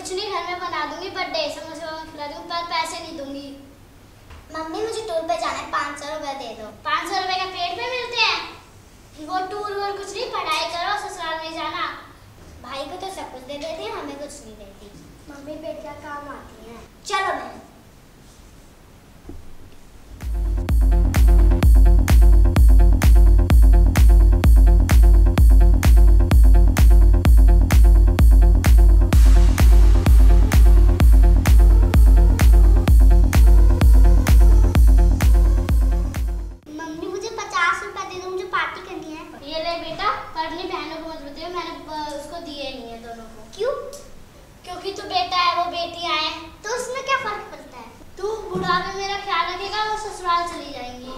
कुछ नहीं, घर में बना दूंगी, बर्थडे समोसे खिला दूंगी, पर पैसे नहीं दूंगी। मम्मी मुझे टूर पे जाना है, 500 रुपए दे दो। 500 रुपए का पेट पे मिलते हैं? वो टूर और कुछ नहीं, पढ़ाई करो, ससुराल में जाना। भाई को तो सब कुछ दे देती है, हमें कुछ नहीं देती। मम्मी पेट का काम आती है। चलो मैं अपनी बहनों को मत बताइए, मैंने उसको दिए नहीं है दोनों को। क्यों? क्योंकि तू बेटा है, वो बेटियां हैं, तो उसमें क्या फर्क पड़ता है? तू बुढ़ापे मेरा ख्याल रखेगा, वो ससुराल चली जाएंगी।